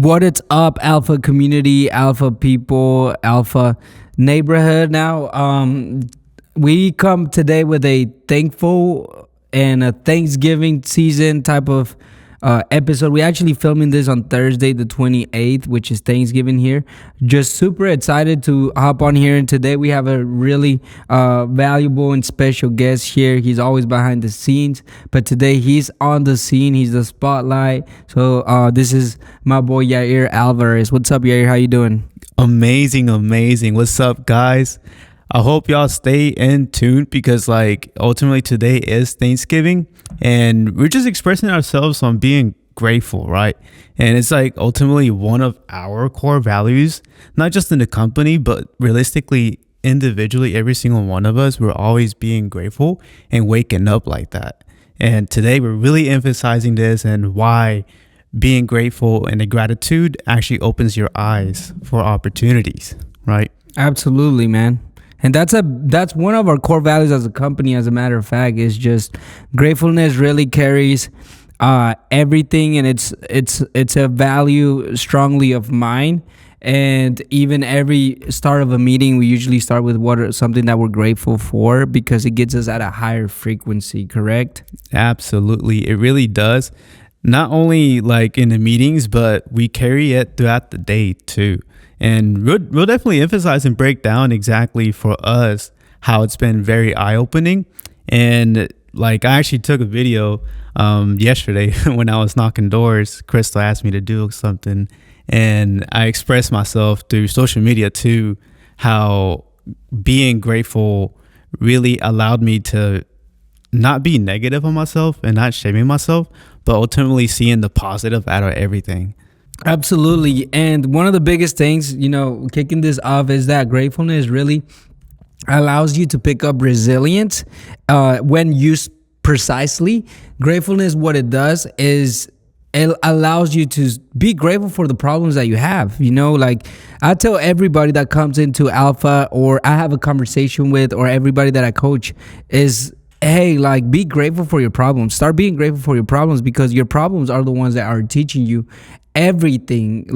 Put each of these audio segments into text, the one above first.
What it's up, Alpha community, Alpha people, Alpha neighborhood. Now, we come today with a thankful and a Thanksgiving season type of episode. We actually filming this on Thursday, the 28th, which is Thanksgiving here. Just super excited to hop on here. And today we have a really valuable and special guest here. He's always behind the scenes, but today he's on the scene. He's the spotlight. So this is my boy Yair Alvarez. What's up, Yair? How you doing? Amazing. What's up, guys? I hope y'all stay in tune because ultimately today is Thanksgiving and we're just expressing ourselves on being grateful, right? And it's ultimately one of our core values, not just in the company, but realistically, individually, every single one of us, we're always being grateful and waking up like that. And today we're really emphasizing this and why being grateful and the gratitude actually opens your eyes for opportunities, right? Absolutely, man. And that's one of our core values as a company. As a matter of fact, is just gratefulness really carries everything, and it's a value strongly of mine. And even every start of a meeting, we usually start with something that we're grateful for because it gets us at a higher frequency. Correct? Absolutely, it really does. Not only in the meetings, but we carry it throughout the day too. And we'll definitely emphasize and break down exactly for us how it's been very eye-opening. And I actually took a video yesterday when I was knocking doors. Crystal asked me to do something, and I expressed myself through social media too, how being grateful really allowed me to not be negative on myself and not shaming myself, but ultimately seeing the positive out of everything. Absolutely. And one of the biggest things, kicking this off is that gratefulness really allows you to pick up resilience when used precisely. Gratefulness, what it does is it allows you to be grateful for the problems that you have. I tell everybody that comes into Alpha or I have a conversation with, or everybody that I coach is, hey, be grateful for your problems. Start being grateful for your problems because your problems are the ones that are teaching you everything.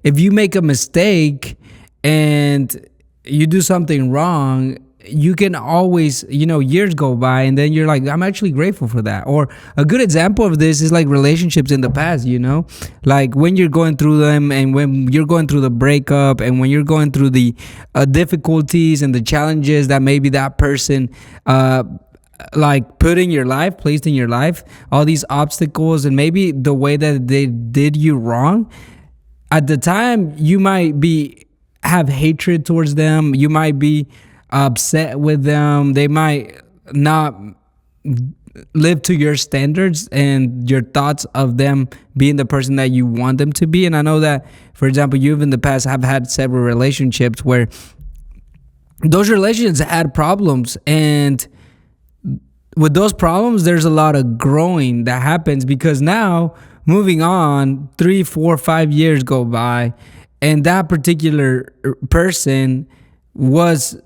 If you make a mistake and you do something wrong, you can always, years go by and then you're I'm actually grateful for that. Or a good example of this is relationships in the past, when you're going through them and when you're going through the breakup and when you're going through the difficulties and the challenges that maybe that person placed in your life, all these obstacles and maybe the way that they did you wrong. At the time, you might have hatred towards them. You might be upset with them. They might not live to your standards and your thoughts of them being the person that you want them to be. And I know that, for example, you've in the past have had several relationships where those relationships had problems, and with those problems, there's a lot of growing that happens because now, moving on, 3, 4, 5 years go by, and that particular person was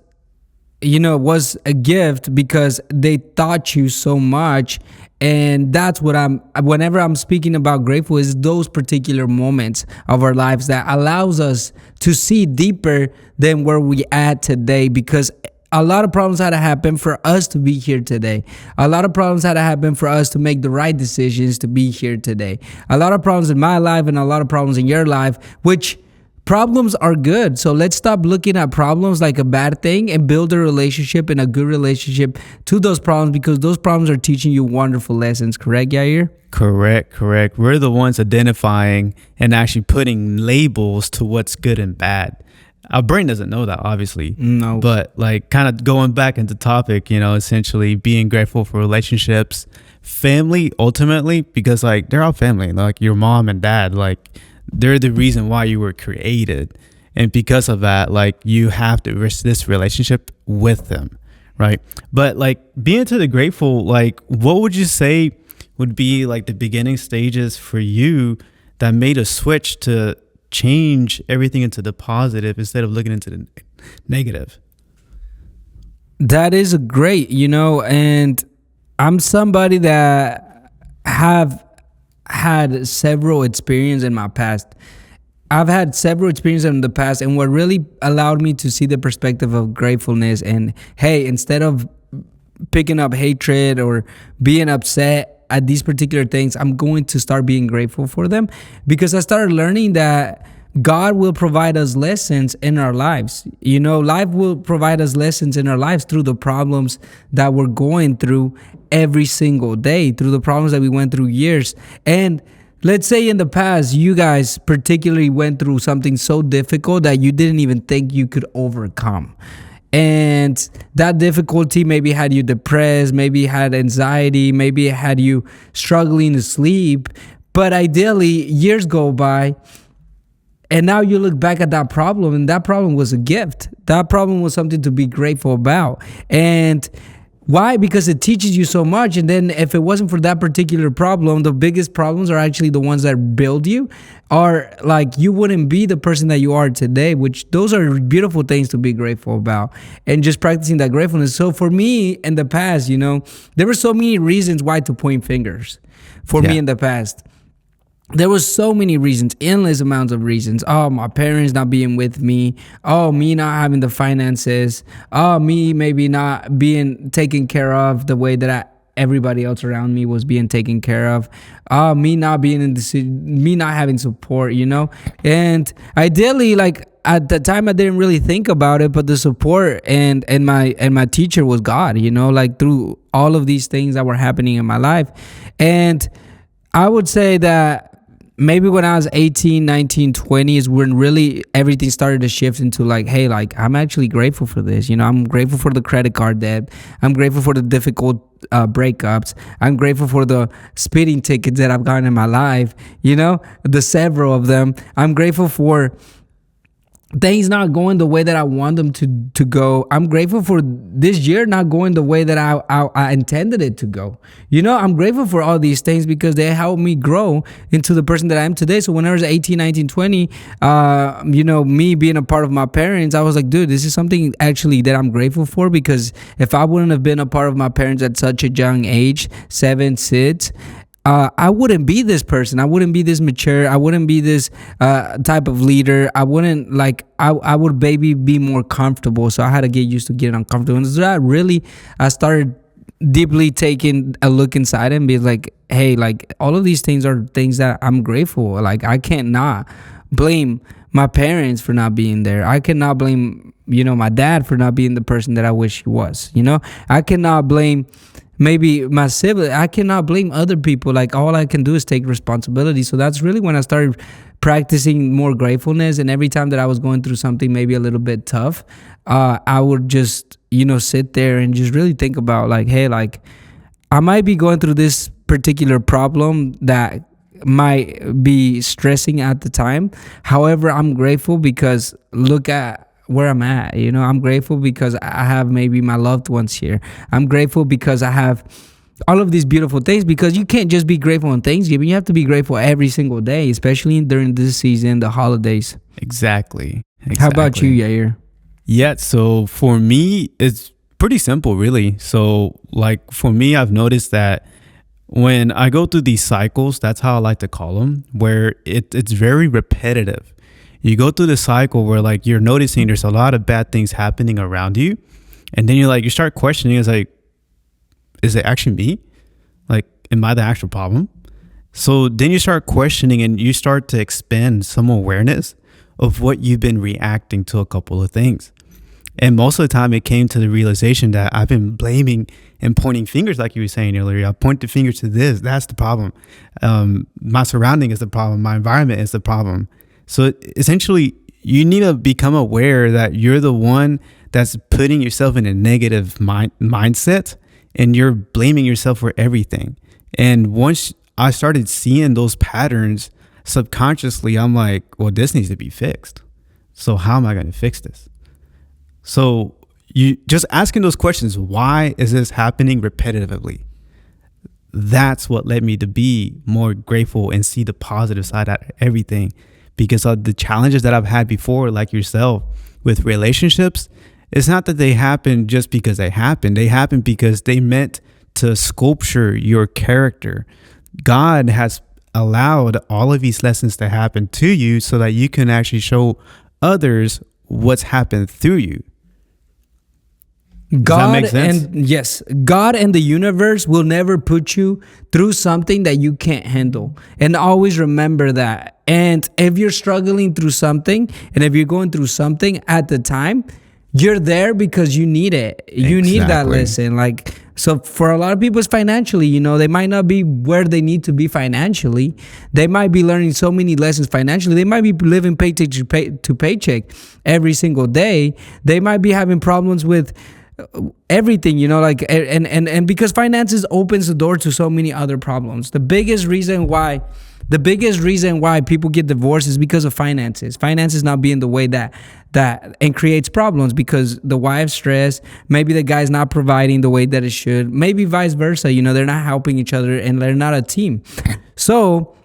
a gift because they taught you so much. And that's what whenever I'm speaking about grateful, is those particular moments of our lives that allows us to see deeper than where we at today, because a lot of problems had to happen for us to be here today. A lot of problems had to happen for us to make the right decisions to be here today. A lot of problems in my life and a lot of problems in your life, which problems are good. So let's stop looking at problems like a bad thing and build a relationship and a good relationship to those problems, because those problems are teaching you wonderful lessons. Correct, Yair? Correct. We're the ones identifying and actually putting labels to what's good and bad. Our brain doesn't know that, obviously. No. But kind of going back into topic, essentially being grateful for relationships, family, ultimately, because they're all family. Your mom and dad, they're the reason why you were created. And because of that, you have to risk this relationship with them, right? But being to the grateful, what would you say would be the beginning stages for you that made a switch to change everything into the positive instead of looking into the negative? That is great, and I'm somebody that have had several experiences in my past. I've had several experiences in the past, and what really allowed me to see the perspective of gratefulness and hey, instead of picking up hatred or being upset at these particular things, I'm going to start being grateful for them because I started learning that God will provide us lessons in our lives. You know, life will provide us lessons in our lives through the problems that we're going through every single day, through the problems that we went through years. And let's say in the past, you guys particularly went through something so difficult that you didn't even think you could overcome. And that difficulty maybe had you depressed, maybe had anxiety, maybe it had you struggling to sleep. But ideally, years go by, and now you look back at that problem, and that problem was a gift. That problem was something to be grateful about. And why? Because it teaches you so much. And then if it wasn't for that particular problem, the biggest problems are actually the ones that build you, or like you wouldn't be the person that you are today, which those are beautiful things to be grateful about and just practicing that gratefulness. So for me in the past, you know, there were so many reasons why to point fingers for me Yeah. in the past. There was so many reasons, endless amounts of reasons. Oh, my parents not being with me. Oh, me not having the finances. Oh, me maybe not being taken care of the way that everybody else around me was being taken care of. Oh, me not being in the me not having support, you know. And ideally, like at the time, I didn't really think about it, but the support and my teacher was God, you know, like through all of these things that were happening in my life. And I would say that maybe when I was 18, 19, 20 is when really everything started to shift into like, hey, like I'm actually grateful for this. You know, I'm grateful for the credit card debt. I'm grateful for the difficult breakups. I'm grateful for the speeding tickets that I've gotten in my life, you know, the several of them. I'm grateful for things not going the way that I want them to go. I'm grateful for this year not going the way that I intended it to go. You know, I'm grateful for all these things because they helped me grow into the person that I am today. So when I was 18, 19, 20, you know, me being a part of my parents, I was like, dude, this is something actually that I'm grateful for, because if I wouldn't have been a part of my parents at such a young age, 7, 6, I wouldn't be this person. I wouldn't be this mature. I wouldn't be this type of leader. I wouldn't like. I would maybe be more comfortable. So I had to get used to getting uncomfortable. And so that really, I started deeply taking a look inside and be like, hey, like all of these things are things that I'm grateful. Like I can't not blame my parents for not being there. I cannot blame, you know, my dad for not being the person that I wish he was. You know, I cannot blame maybe my sibling. I cannot blame other people. Like all I can do is take responsibility. So that's really when I started practicing more gratefulness. And every time that I was going through something maybe a little bit tough, I would just, you know, sit there and just really think about like, hey, like I might be going through this particular problem that might be stressing at the time. However, I'm grateful because look at where I'm at. You know, I'm grateful because I have maybe my loved ones here. I'm grateful because I have all of these beautiful things, because you can't just be grateful on Thanksgiving. You have to be grateful every single day, especially during this season, the holidays. Exactly. How about you, Yair? Yeah, so for me, it's pretty simple, really. So, like, for me, I've noticed that when I go through these cycles, that's how I like to call them, where it's very repetitive. You go through the cycle where, like, you're noticing there's a lot of bad things happening around you. And then you start questioning, it's like, is it actually me? Like, am I the actual problem? So then you start questioning and you start to expand some awareness of what you've been reacting to a couple of things. And most of the time it came to the realization that I've been blaming and pointing fingers, like you were saying earlier. I point the fingers to this. That's the problem. My surrounding is the problem. My environment is the problem. So essentially, you need to become aware that you're the one that's putting yourself in a negative mindset, and you're blaming yourself for everything. And once I started seeing those patterns subconsciously, I'm like, well, this needs to be fixed. So how am I going to fix this? So you just asking those questions, why is this happening repetitively? That's what led me to be more grateful and see the positive side of everything. Because of the challenges that I've had before, like yourself, with relationships, it's not that they happen just because they happen. They happen because they meant to sculpture your character. God has allowed all of these lessons to happen to you so that you can actually show others what's happened through you. Does that make sense? And yes, God and the universe will never put you through something that you can't handle. And always remember that. And if you're struggling through something, and if you're going through something at the time, you're there because you need it. You need that lesson. Like, so for a lot of people, it's financially, you know, they might not be where they need to be financially. They might be learning so many lessons financially. They might be living paycheck to paycheck every single day. They might be having problems with everything, you know, like, and because finances opens the door to so many other problems. The biggest reason why people get divorced is because of finances not being the way that and creates problems because the wife's stressed, maybe the guy's not providing the way that it should, maybe vice versa, you know, they're not helping each other and they're not a team. So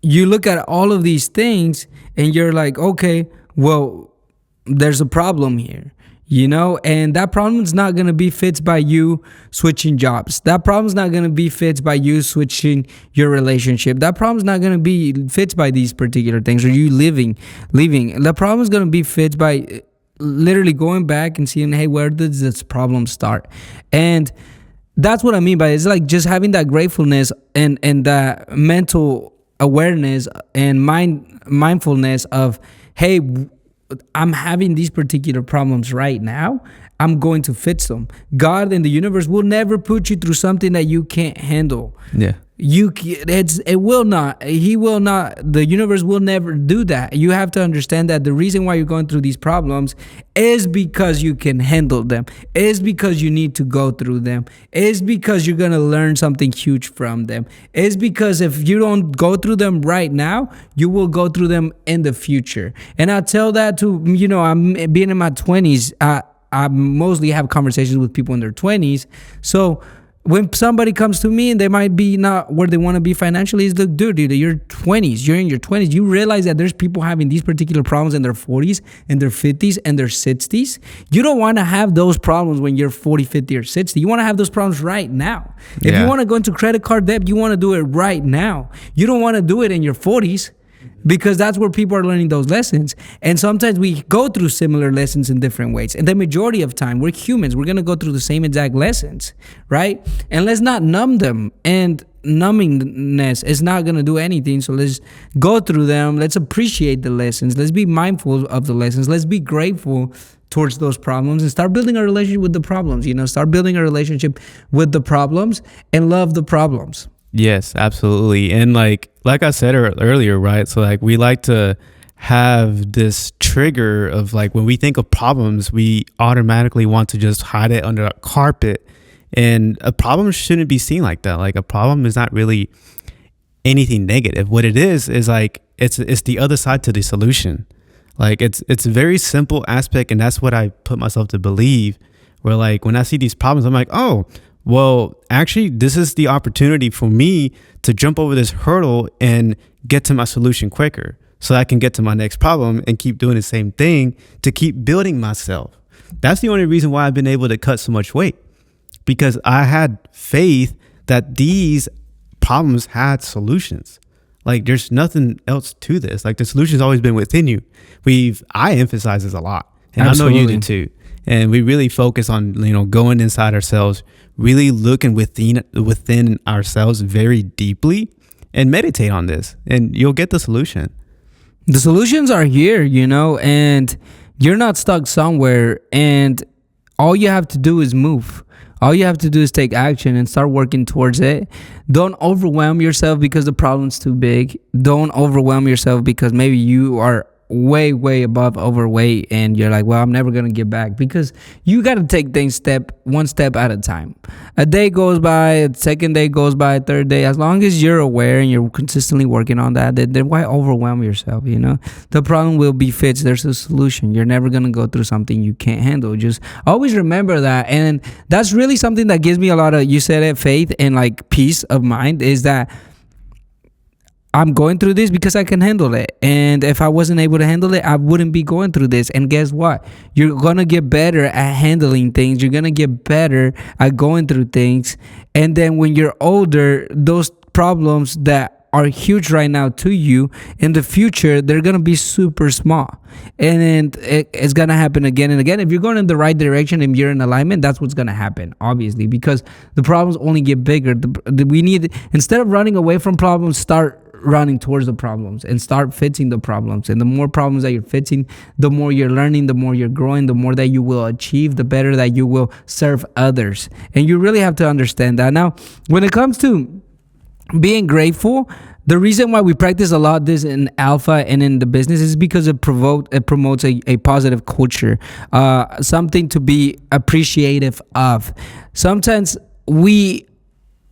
you look at all of these things and you're like, okay, well, there's a problem here. You know, and that problem is not going to be fixed by you switching jobs. That problem is not going to be fixed by you switching your relationship. That problem is not going to be fixed by these particular things or you leaving. The problem is going to be fixed by literally going back and seeing, hey, where does this problem start? And that's what I mean by it. It's like just having that gratefulness and that mental awareness and mindfulness of, hey, I'm having these particular problems right now. I'm going to fix them. God and the universe will never put you through something that you can't handle. Yeah. It will not. He will not. The universe will never do that. You have to understand that the reason why you're going through these problems is because you can handle them. Is because you need to go through them. Is because you're going to learn something huge from them. Is because if you don't go through them right now, you will go through them in the future. And I tell that to, you know, I'm being in my 20s. I mostly have conversations with people in their 20s. So when somebody comes to me and they might be not where they want to be financially, is look, dude, you're 20s. You're in your 20s. You realize that there's people having these particular problems in their 40s, in their 50s, and their 60s. You don't want to have those problems when you're 40, 50, or 60. You want to have those problems right now. If you want to go into credit card debt, you want to do it right now. You don't want to do it in your 40s. Because that's where people are learning those lessons. And sometimes we go through similar lessons in different ways. And the majority of time, we're humans. We're going to go through the same exact lessons, right? And let's not numb them. And numbingness is not going to do anything. So let's go through them. Let's appreciate the lessons. Let's be mindful of the lessons. Let's be grateful towards those problems and start building a relationship with the problems. You know, start building a relationship with the problems and love the problems. Yes, absolutely. And like I said earlier, right? So like we like to have this trigger of like when we think of problems, we automatically want to just hide it under a carpet. And a problem shouldn't be seen like that. Like a problem is not really anything negative. What it is like it's the other side to the solution. Like it's a very simple aspect, and that's what I put myself to believe. Where like when I see these problems, I'm like, oh, well, actually, this is the opportunity for me to jump over this hurdle and get to my solution quicker so I can get to my next problem and keep doing the same thing to keep building myself. That's the only reason why I've been able to cut so much weight, because I had faith that these problems had solutions. Like there's nothing else to this. Like the solution's always been within you. I emphasize this a lot, and Absolutely. I know you do too. And we really focus on, you know, going inside ourselves, really looking within ourselves very deeply and meditate on this, and you'll get the solution. The solutions are here, you know, and you're not stuck somewhere, and all you have to do is move. All you have to do is take action and start working towards it. Don't overwhelm yourself because the problem's too big. Don't overwhelm yourself because maybe you are way above overweight and you're like, well, I'm never gonna get back, because you got to take things one step at a time. A day goes by, a second day goes by, a third day. As long as you're aware and you're consistently working on that, then why overwhelm yourself? You know, the problem will be fixed. There's a solution. You're never gonna go through something you can't handle. Just always remember that. And that's really something that gives me a lot of, you said it, faith and like peace of mind, is that I'm going through this because I can handle it. And if I wasn't able to handle it, I wouldn't be going through this. And guess what? You're going to get better at handling things. You're going to get better at going through things. And then when you're older, those problems that are huge right now to you, in the future they're gonna be super small, and then it's gonna happen again and again. If you're going in the right direction and you're in alignment, that's what's gonna happen, obviously, because the problems only get bigger. We need, instead of running away from problems, start running towards the problems and start fixing the problems. And the more problems that you're fixing, the more you're learning, the more you're growing, the more that you will achieve, the better that you will serve others. And you really have to understand that. Now, when it comes to being grateful, the reason why we practice a lot this in alpha and in the business is because it promotes a positive culture, something to be appreciative of. Sometimes we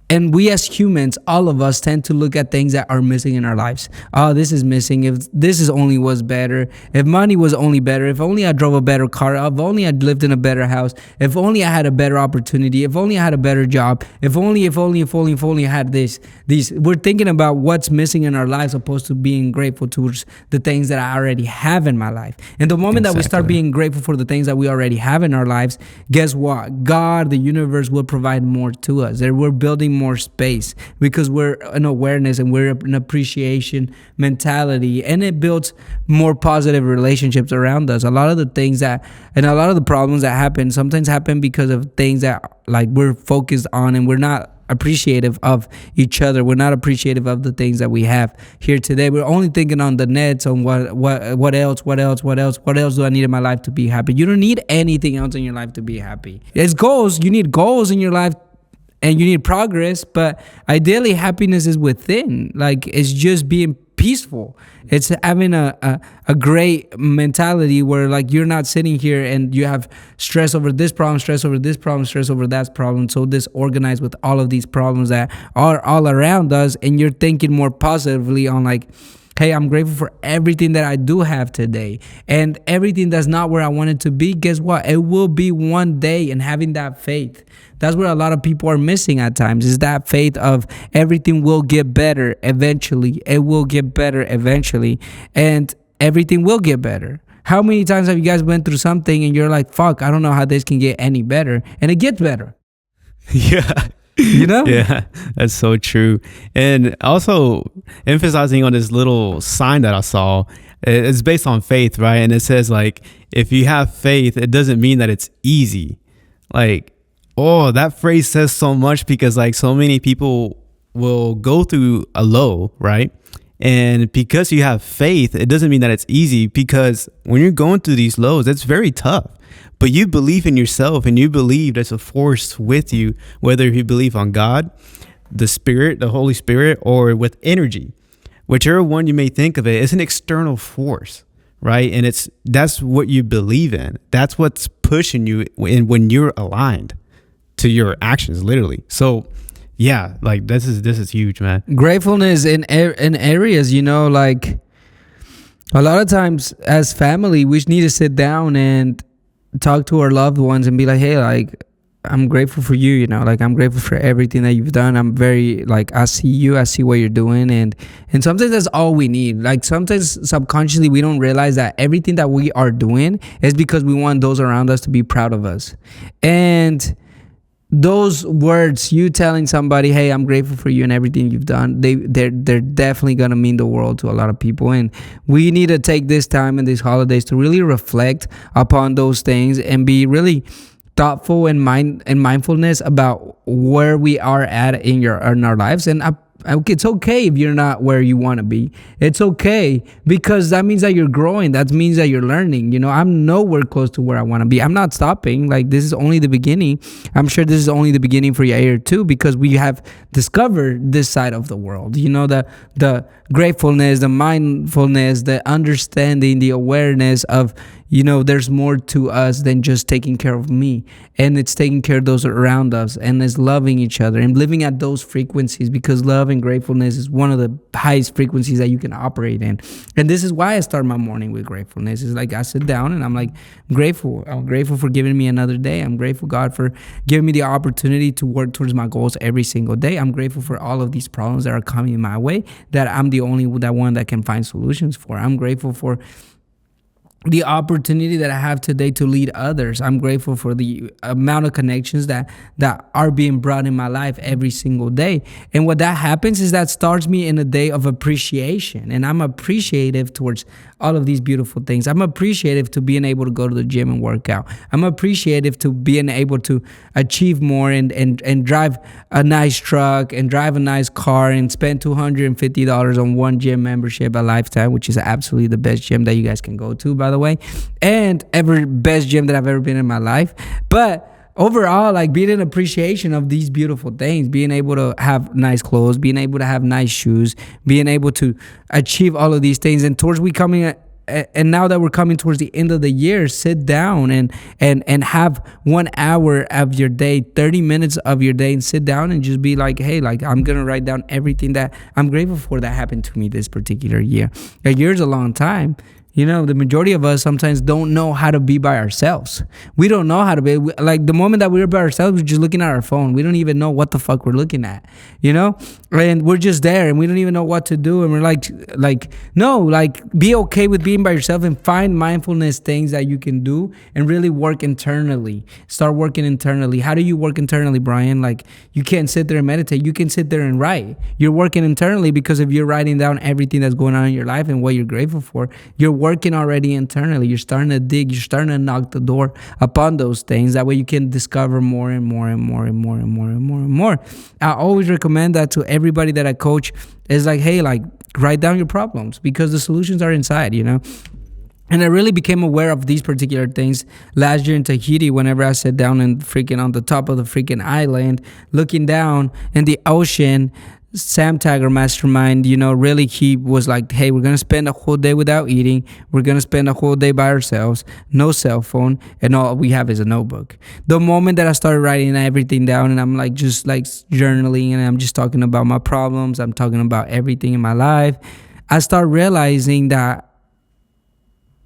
as humans, all of us, tend to look at things that are missing in our lives. Oh, this is missing. If this is only was better, if money was only better, if only I drove a better car, if only I lived in a better house, if only I had a better opportunity, if only I had a better job, if only I had this. These, we're thinking about what's missing in our lives, opposed to being grateful towards the things that I already have in my life. And the moment that we start being grateful for the things that we already have in our lives, guess what? God, the universe, will provide more to us. We're building more space because we're in awareness and we're an appreciation mentality, and it builds more positive relationships around us. A lot of the things that, and a lot of the problems that happen sometimes happen because of things that like we're focused on, and we're not appreciative of each other. We're not appreciative of the things that we have here today. We're only thinking on the nets, on what else do I need in my life to be happy. You don't need anything else in your life to be happy. It's goals. You need goals in your life, and you need progress, but ideally happiness is within. Like, it's just being peaceful. It's having a great mentality where like you're not sitting here and you have stress over this problem, stress over this problem, stress over that problem, so disorganized with all of these problems that are all around us, and you're thinking more positively on like, hey, I'm grateful for everything that I do have today, and everything that's not where I want it to be. Guess what? It will be one day. And having that faith, that's where a lot of people are missing at times, is that faith of everything will get better eventually. It will get better eventually, and everything will get better. How many times have you guys went through something and you're like, fuck, I don't know how this can get any better, and it gets better? Yeah. You know? Yeah, that's so true. And also emphasizing on this little sign that I saw, it's based on faith, right? And it says like, if you have faith, it doesn't mean that it's easy. Like, oh, that phrase says so much, because like so many people will go through a low, right? And because you have faith, it doesn't mean that it's easy, because when you're going through these lows, it's very tough. But you believe in yourself, and you believe there's a force with you, whether you believe on God, the Spirit, the Holy Spirit, or with energy. Whichever one you may think of, it's an external force, right? And that's what you believe in. That's what's pushing you when you're aligned to your actions, literally. So yeah, like this is huge, man. Gratefulness in areas, like a lot of times as family, we need to sit down and talk to our loved ones and be like, hey, like, I'm grateful for you, like, I'm grateful for everything that you've done. I'm very, like, I see what you're doing. And sometimes that's all we need. Like, sometimes subconsciously we don't realize that everything that we are doing is because we want those around us to be proud of us. And those words, you telling somebody, hey, I'm grateful for you and everything you've done, they're definitely gonna mean the world to a lot of people. And we need to take this time and these holidays to really reflect upon those things and be really thoughtful and mindfulness about where we are at in our lives. And it's okay if you're not where you want to be. It's okay, because that means that you're growing. That means that you're learning. I'm nowhere close to where I want to be. I'm not stopping. Like, this is only the beginning. I'm sure this is only the beginning for you too, because we have discovered this side of the world. The gratefulness, the mindfulness, the understanding, the awareness of, there's more to us than just taking care of me. And it's taking care of those around us, and it's loving each other and living at those frequencies, because love and gratefulness is one of the highest frequencies that you can operate in. And this is why I start my morning with gratefulness. It's like I sit down and I'm like, I'm grateful. I'm grateful for giving me another day. I'm grateful, God, for giving me the opportunity to work towards my goals every single day. I'm grateful for all of these problems that are coming my way that I'm the only one that can find solutions for. I'm grateful for the opportunity that I have today to lead others. I'm grateful for the amount of connections that are being brought in my life every single day. And what that happens is that starts me in a day of appreciation. And I'm appreciative towards all of these beautiful things. I'm appreciative to being able to go to the gym and work out. I'm appreciative to being able to achieve more and drive a nice truck and drive a nice car and spend $250 on one gym membership a lifetime, which is absolutely the best gym that you guys can go to, by the way, and every best gym that I've ever been in my life. But overall, like being an appreciation of these beautiful things, being able to have nice clothes, being able to have nice shoes, being able to achieve all of these things. And towards we coming and now that we're coming towards the end of the year, sit down and have 1 hour of your day, 30 minutes of your day, and sit down and just be like, hey, like I'm gonna write down everything that I'm grateful for that happened to me this particular year. A year's a long time. You know, the majority of us sometimes don't know how to be by ourselves. We don't know how to be. Like the moment that we're by ourselves, we're just looking at our phone. We don't even know what the fuck we're looking at, you know? And we're just there and we don't even know what to do. And we're no, like be okay with being by yourself and find mindfulness things that you can do and really work internally. Start working internally. How do you work internally, Brian? Like you can't sit there and meditate. You can sit there and write. You're working internally because if you're writing down everything that's going on in your life and what you're grateful for, you're working already internally. You're starting to dig. You're starting to knock the door upon those things. That way you can discover more and more and more and more and more and more and more. I always recommend that to everybody that I coach. Is like, hey, like write down your problems because the solutions are inside, you know? And I really became aware of these particular things last year in Tahiti whenever I sat down and freaking on the top of the freaking island, looking down in the ocean. Sam Tiger Mastermind, you know, really he was like, hey, we're going to spend a whole day without eating. We're going to spend a whole day by ourselves, no cell phone, and all we have is a notebook. The moment that I started writing everything down and I'm like just like journaling and I'm just talking about my problems, I'm talking about everything in my life, I start realizing that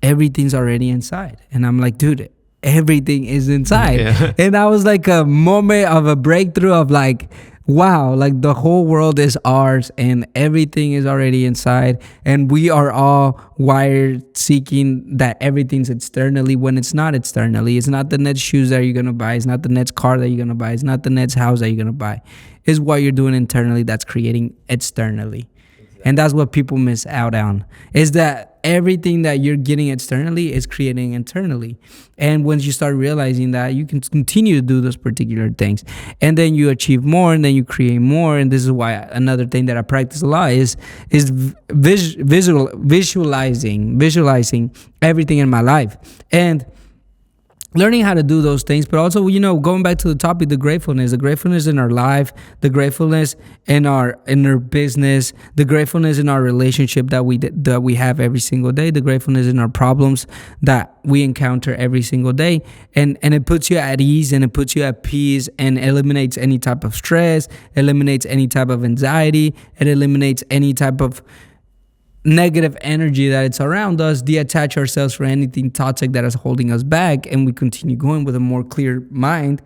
everything's already inside. And I'm like, dude, everything is inside. Yeah. And that was like a moment of a breakthrough of like, wow, like the whole world is ours and everything is already inside. And we are all wired seeking that everything's externally when it's not externally. It's not the next shoes that you're going to buy. It's not the next car that you're going to buy. It's not the next house that you're going to buy. It's what you're doing internally that's creating externally. And that's what people miss out on, is that everything that you're getting externally is creating internally. And once you start realizing that, you can continue to do those particular things. And then you achieve more and then you create more. And this is why another thing that I practice a lot is visualizing everything in my life. And learning how to do those things, but also, you know, going back to the topic, the gratefulness in our life, the gratefulness in our business, the gratefulness in our relationship that we have every single day, the gratefulness in our problems that we encounter every single day, and it puts you at ease and it puts you at peace and eliminates any type of stress, eliminates any type of anxiety, it eliminates any type of negative energy that it's around us, detach ourselves from anything toxic that is holding us back, and we continue going with a more clear mind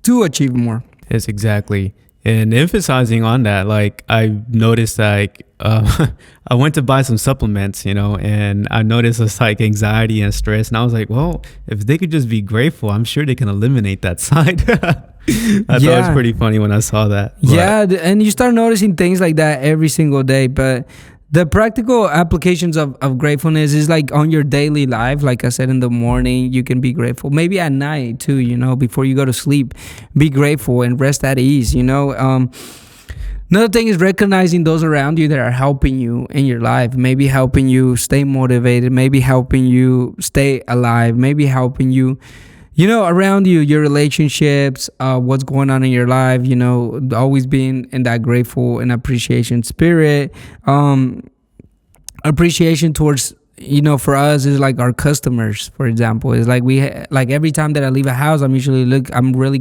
to achieve more. Yes, exactly. And emphasizing on that, like I noticed like I went to buy some supplements, you know, and I noticed it's like anxiety and stress, and I was like, well, if they could just be grateful, I'm sure they can eliminate that side. I thought it was pretty funny when I saw that. But yeah, and you start noticing things like that every single day. But the practical applications of gratefulness is like on your daily life. Like I said, in the morning, you can be grateful. Maybe at night too, you know, before you go to sleep, be grateful and rest at ease, you know. Another thing is recognizing those around you that are helping you in your life, maybe helping you stay motivated, maybe helping you stay alive, maybe helping you, you know, around you, your relationships, what's going on in your life, you know, always being in that grateful and appreciation spirit. Appreciation towards, you know, for us is like our customers, for example. It's like like every time that I leave a house, I'm really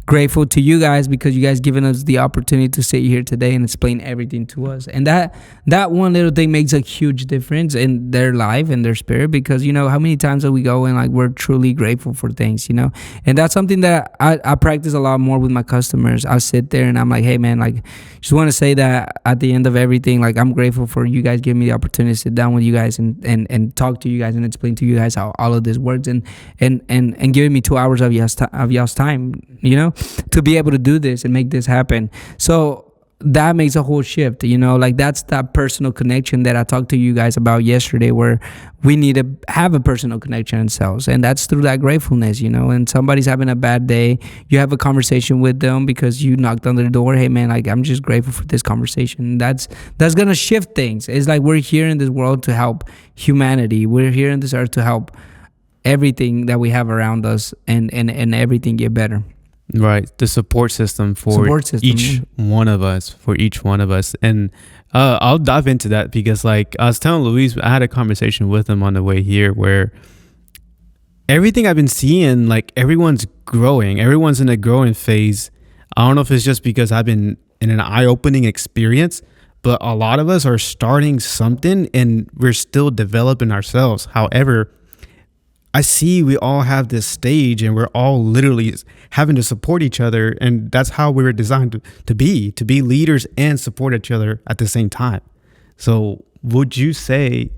grateful to you guys because you guys given us the opportunity to sit here today and explain everything to us. And that one little thing makes a huge difference in their life and their spirit, because how many times that we go and like we're truly grateful for things, and that's something that I practice a lot more with my customers. I sit there and I'm like, hey man, like just want to say that at the end of everything, like I'm grateful for you guys giving me the opportunity to sit down with you guys and talk to you guys and explain to you guys how all of this works, and giving me 2 hours of y'all's time, to be able to do this and make this happen. So that makes a whole shift, like that's that personal connection that I talked to you guys about yesterday, where we need to have a personal connection in sales, and that's through that gratefulness, and somebody's having a bad day, you have a conversation with them because you knocked on their door. Hey man, like I'm just grateful for this conversation. That's gonna shift things. It's like we're here in this world to help humanity. We're here in this earth to help everything that we have around us, and everything get better. Right, the support system for each one of us. And I'll dive into that because, like I was telling Luis, I had a conversation with him on the way here where everything I've been seeing, like everyone's growing, everyone's in a growing phase. I don't know if it's just because I've been in an eye-opening experience, but a lot of us are starting something and we're still developing ourselves. However, I see we all have this stage and we're all literally having to support each other. And that's how we were designed to be leaders and support each other at the same time. So would you say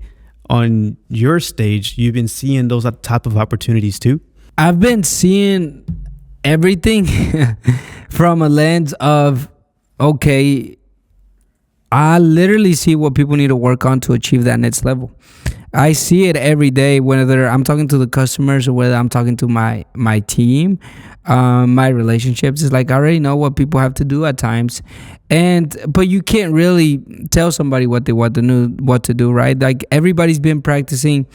on your stage, you've been seeing those type of opportunities too? I've been seeing everything from a lens of, okay, I literally see what people need to work on to achieve that next level. I see it every day, whether I'm talking to the customers or whether I'm talking to my team, my relationships. It's like I already know what people have to do at times, but you can't really tell somebody what to do, right? Like everybody's been practicing,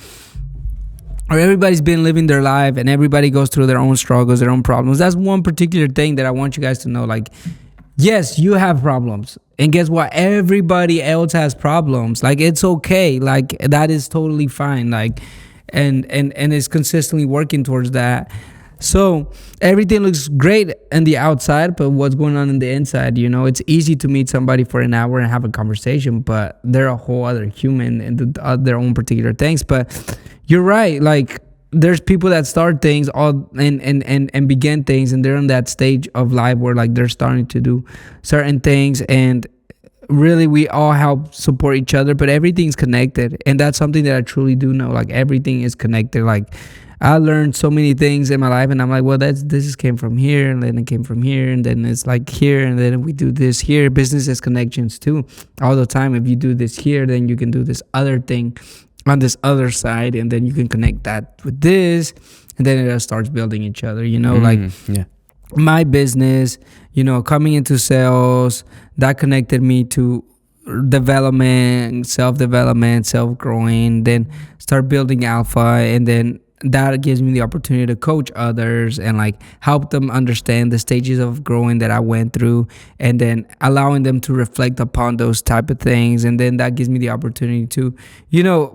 or everybody's been living their life, and everybody goes through their own struggles, their own problems. That's one particular thing that I want you guys to know. Like, yes, you have problems. And guess what? Everybody else has problems. Like, it's okay. Like, that is totally fine. Like, and it's consistently working towards that. So everything looks great on the outside, but what's going on in the inside, it's easy to meet somebody for an hour and have a conversation, but they're a whole other human and their own particular things. But you're right. Like, there's people that start things and begin things, and they're in that stage of life where like they're starting to do certain things, and really we all help support each other, but everything's connected. And that's something that I truly do know. Like, everything is connected. Like, I learned so many things in my life, and I'm like, well, this came from here, and then it came from here, and then it's like here, and then we do this here. Business has connections too all the time. If you do this here, then you can do this other thing on this other side, and then you can connect that with this, and then it starts building each other, Yeah. My business, coming into sales, that connected me to development, self-development, self-growing, then start building alpha, and then that gives me the opportunity to coach others and like help them understand the stages of growing that I went through, and then allowing them to reflect upon those type of things. And then that gives me the opportunity to,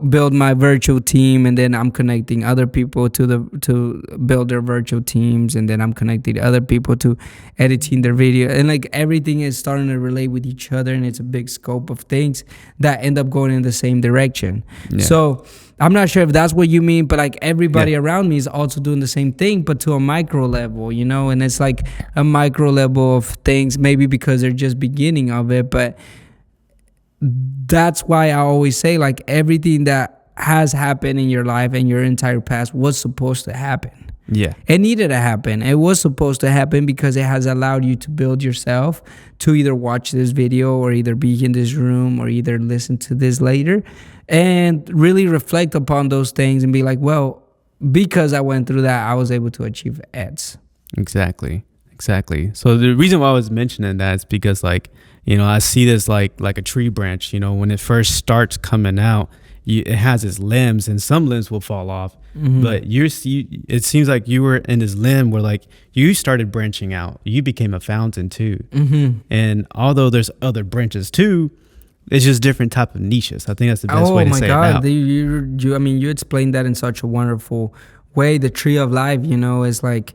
build my virtual team, and then I'm connecting other people to build their virtual teams, and then I'm connecting other people to editing their video, and like everything is starting to relate with each other, and it's a big scope of things that end up going in the same direction. Yeah. So I'm not sure if that's what you mean, but like everybody around me is also doing the same thing, but to a micro level, and it's like a micro level of things, maybe because they're just beginning of it. But that's why I always say, like, everything that has happened in your life and your entire past was supposed to happen. Yeah. It needed to happen. It was supposed to happen because it has allowed you to build yourself, to either watch this video or either be in this room or either listen to this later and really reflect upon those things and be like, well, because I went through that, I was able to achieve X. Exactly. So the reason why I was mentioning that is because, like, I see this like a tree branch, when it first starts coming out, it has its limbs, and some limbs will fall off. Mm-hmm. But it seems like you were in this limb where like you started branching out. You became a fountain too. Mm-hmm. And although there's other branches too, it's just different type of niches. I think that's the best way to say it out. You explained that in such a wonderful way. The tree of life, is like,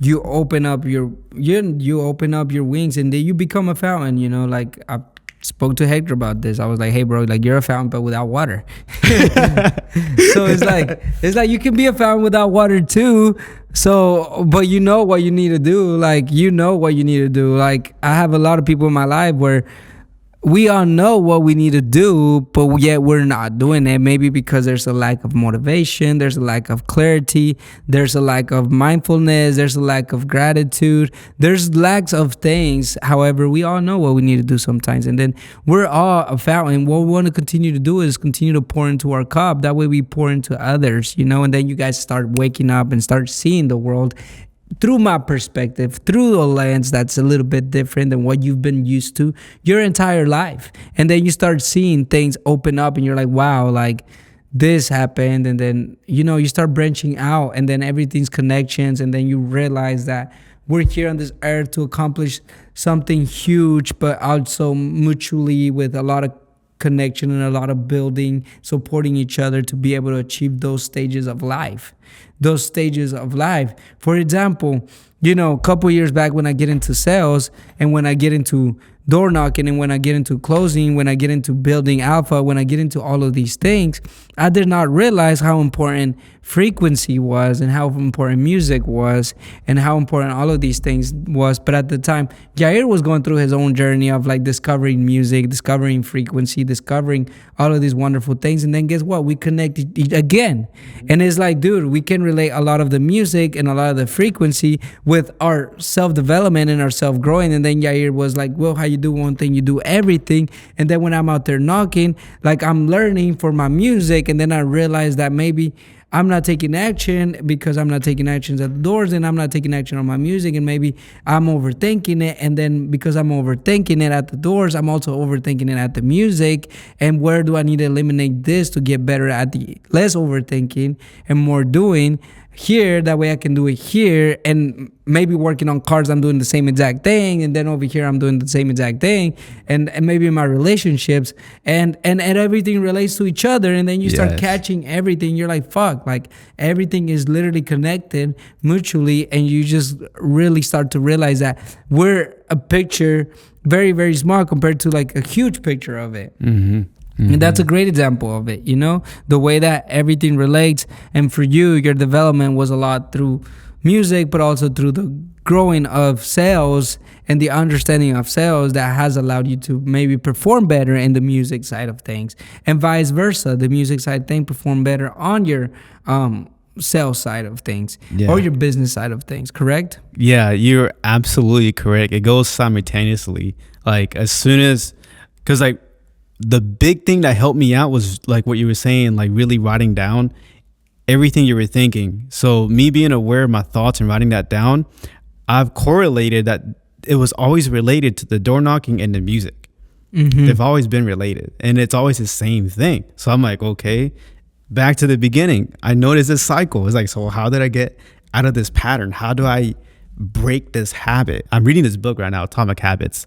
you open up you open up your wings, and then you become a fountain. You know, like I spoke to Hector about this. I was like, hey bro, like you're a fountain but without water. So it's like you can be a fountain without water too. So but you know what you need to do. Like you know what you need to do. Like I have a lot of people in my life where we all know what we need to do, but yet we're not doing it. Maybe because there's a lack of motivation, there's a lack of clarity, there's a lack of mindfulness, there's a lack of gratitude, there's lacks of things. However, we all know what we need to do sometimes. And then we're all a fountain. What we want to continue to do is continue to pour into our cup. That way we pour into others, you know, and then you guys start waking up and start seeing the world through my perspective, through a lens that's a little bit different than what you've been used to your entire life. And then you start seeing things open up and you're like, wow, like this happened. And then, you know, you start branching out and then everything's connections. And then you realize that we're here on this earth to accomplish something huge, but also mutually with a lot of connection and a lot of building, supporting each other to be able to achieve those stages of life. Those stages of life. For example, you know, a couple years back when I get into sales and when I get into door knocking and when I get into closing, when I get into building alpha, when I get into all of these things, I did not realize how important frequency was and how important music was and how important all of these things was. But at the time, Jair was going through his own journey of like discovering music, discovering frequency, discovering all of these wonderful things. And then guess what? We connected again. And it's like, dude, we can relate a lot of the music and a lot of the frequency with our self-development and our self-growing. And then Jair was like, well, how you do one thing, you do everything. And then when I'm out there knocking, like I'm learning for my music. And then I realized that maybe I'm not taking action because I'm not taking actions at the doors, and I'm not taking action on my music, and maybe I'm overthinking it. And then because I'm overthinking it at the doors, I'm also overthinking it at the music. And where do I need to eliminate this to get better at the less overthinking and more doing here? That way I can do it here, and maybe working on cars I'm doing the same exact thing, and then over here I'm doing the same exact thing, and maybe in my relationships and everything relates to each other. And then you start catching everything. You're like, fuck, like everything is literally connected mutually, and you just really start to realize that we're a picture very, very small compared to like a huge picture of it. Mm-hmm. And that's a great example of it, you know, the way that everything relates. And for you, your development was a lot through music, but also through the growing of sales and the understanding of sales that has allowed you to maybe perform better in the music side of things, and vice versa. The music side thing perform better on your sales side of things or your business side of things, correct? Yeah, you're absolutely correct. It goes simultaneously. Like as soon as, because like, the big thing that helped me out was like what you were saying, like really writing down everything you were thinking. So me being aware of my thoughts and writing that down, I've correlated that it was always related to the door knocking and the music. Mm-hmm. They've always been related, and it's always the same thing. So I'm like, okay, back to the beginning. I noticed this cycle. It's like, so how did I get out of this pattern? How do I break this habit? I'm reading this book right now, Atomic Habits.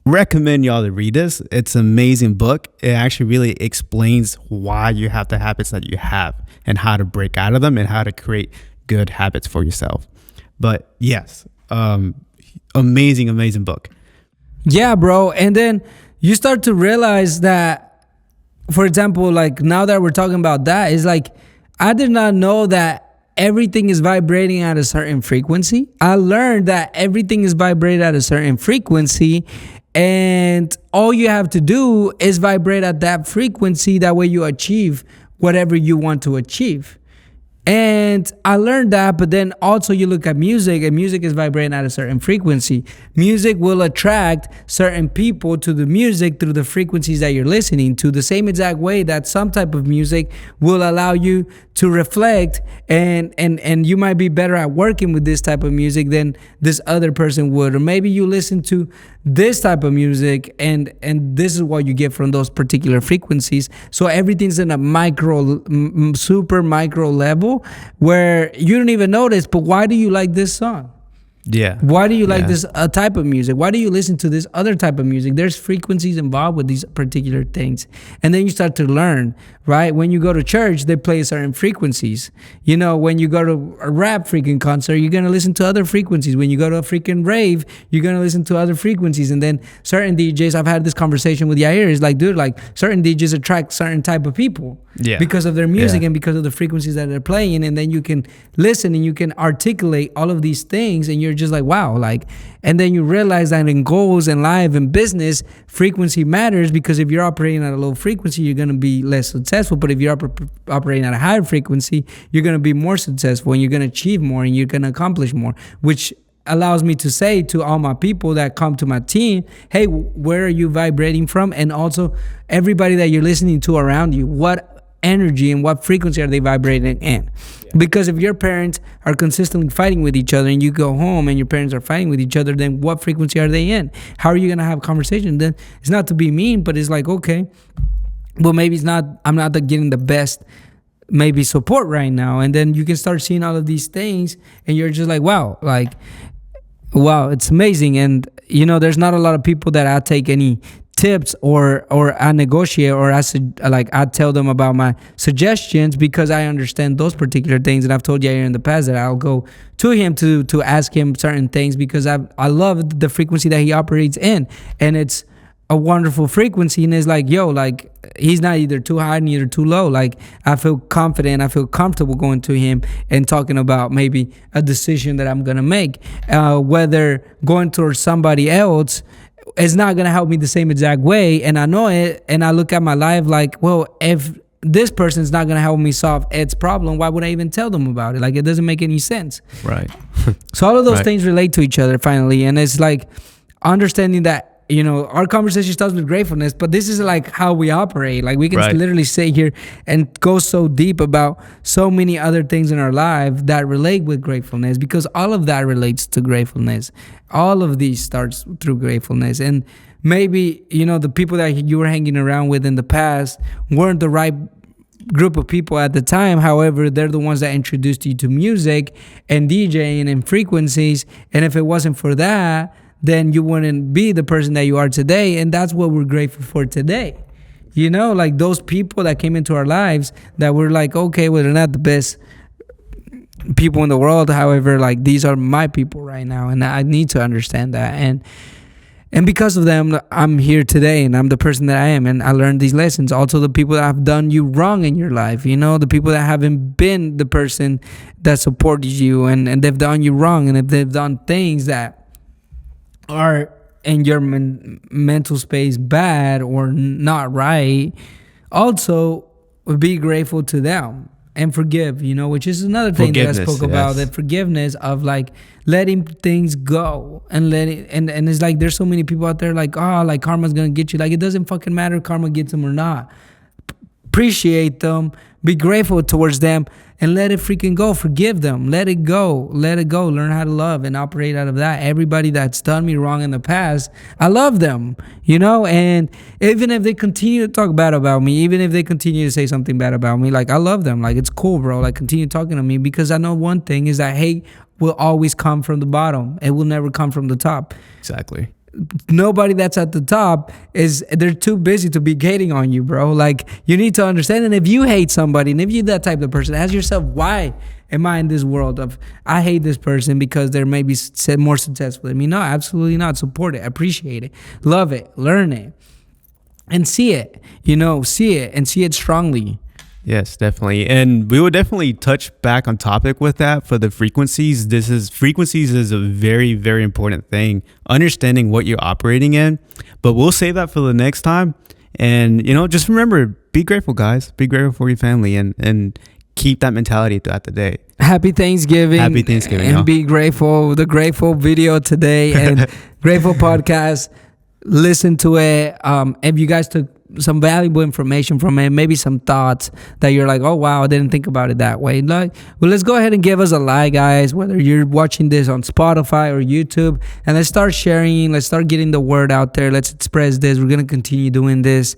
Recommend y'all to read this. It's an amazing book. It actually really explains why you have the habits that you have and how to break out of them and how to create good habits for yourself. But yes, amazing book. Yeah, bro. And then you start to realize that, for example, like now that we're talking about that, is like I did not know that everything is vibrating at a certain frequency. I learned that everything is vibrated at a certain frequency, and all you have to do is vibrate at that frequency. That way you achieve whatever you want to achieve. And I learned that, but then also you look at music, and music is vibrating at a certain frequency. Music will attract certain people to the music through the frequencies that you're listening to, the same exact way that some type of music will allow you to reflect, and you might be better at working with this type of music than this other person would. Or maybe you listen to this type of music, and this is what you get from those particular frequencies. So everything's in a super micro level where you don't even notice, but why do you like this song? Yeah. Why do you like Yeah. this type of music? Why do you listen to this other type of music? There's frequencies involved with these particular things. And then you start to learn, right? When you go to church, they play certain frequencies. You know, when you go to a rap freaking concert, you're going to listen to other frequencies. When you go to a freaking rave, you're going to listen to other frequencies. And then certain DJs, I've had this conversation with Yair, is like, dude, like certain DJs attract certain type of people. Yeah. Because of their music Yeah. and because of the frequencies that they're playing. And then you can listen and you can articulate all of these things, and you're just like, wow, like, and then you realize that in goals and life and business, frequency matters, because if you're operating at a low frequency, you're going to be less successful. But if you're operating at a higher frequency, you're going to be more successful, and you're going to achieve more, and you're going to accomplish more, which allows me to say to all my people that come to my team, hey, where are you vibrating from? And also everybody that you're listening to around you, what energy and what frequency are they vibrating in? Because if your parents are consistently fighting with each other, and you go home and your parents are fighting with each other, then what frequency are they in? How are you going to have a conversation? Then it's not to be mean, but it's like, okay, well, maybe it's not, I'm not getting the best maybe support right now. And then you can start seeing all of these things, and you're just like, wow, like, wow, it's amazing. And you know, there's not a lot of people that I take any tips or I negotiate, or I tell them about my suggestions, because I understand those particular things. And I've told Yair in the past that I'll go to him to ask him certain things, because I love the frequency that he operates in, and it's a wonderful frequency. And it's like, yo, like, he's not either too high neither too low. Like, I feel confident, I feel comfortable going to him and talking about maybe a decision that I'm gonna make, whether going towards somebody else is not going to help me the same exact way, and I know it, and I look at my life like, well, if this person's not going to help me solve Ed's problem, why would I even tell them about it? Like, it doesn't make any sense. Right. So all of those Right. things relate to each other finally, and it's like understanding that, you know, our conversation starts with gratefulness, but this is like how we operate. Like, we can Right. literally sit here and go so deep about so many other things in our life that relate with gratefulness, because all of that relates to gratefulness. All of these starts through gratefulness. And maybe, you know, the people that you were hanging around with in the past weren't the right group of people at the time. However, they're the ones that introduced you to music and DJing and frequencies. And if it wasn't for that, then you wouldn't be the person that you are today. And that's what we're grateful for today. You know, like those people that came into our lives that were like, okay, well, they're not the best people in the world. However, like, these are my people right now, and I need to understand that. And because of them, I'm here today, and I'm the person that I am, and I learned these lessons. Also, the people that have done you wrong in your life, you know, the people that haven't been the person that supported you, and they've done you wrong, and if they've done things that are in your mental space bad or not right, also be grateful to them and forgive, you know, which is another thing that I spoke about, yes. the forgiveness of like letting things go and and it's like, there's so many people out there like, oh, like karma's gonna get you. Like, it doesn't fucking matter if karma gets them or not. Appreciate them, be grateful towards them, and let it freaking go. Forgive them, let it go, learn how to love and operate out of that. Everybody that's done me wrong in the past, I love them, you know. And even if they continue to talk bad about me, even if they continue to say something bad about me, like, I love them. Like, it's cool, bro. Like, continue talking to me, because I know one thing is that hate will always come from the bottom. It will never come from the top. Exactly. Nobody that's at the top they're too busy to be hating on you, bro. Like, you need to understand. And if you hate somebody, and if you're that type of person, ask yourself, why am I in this world of I hate this person because they're maybe more successful than me? No, absolutely not. Support it, appreciate it, love it, learn it, and see it, you know, see it and see it strongly. Yes, definitely. And we will definitely touch back on topic with that for the frequencies. Frequencies is a very, very important thing, understanding what you're operating in, but we'll save that for the next time. And, you know, just remember, be grateful, guys. Be grateful for your family, and keep that mentality throughout the day. Happy Thanksgiving. Happy Thanksgiving. And be grateful. The Grateful video today and Grateful podcast. Listen to it. If you guys took some valuable information from it, maybe some thoughts that you're like, oh wow, I didn't think about it that way. Like, well, let's go ahead and give us a like, guys, whether you're watching this on Spotify or YouTube, and let's start sharing, let's start getting the word out there. Let's express this. We're gonna continue doing this.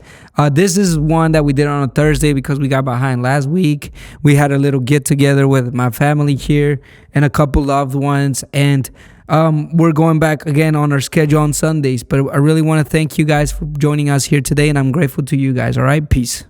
This is one that we did on a Thursday because we got behind last week. We had a little get together with my family here and a couple loved ones, and we're going back again on our schedule on Sundays. But I really want to thank you guys for joining us here today, and I'm grateful to you guys. All right, peace.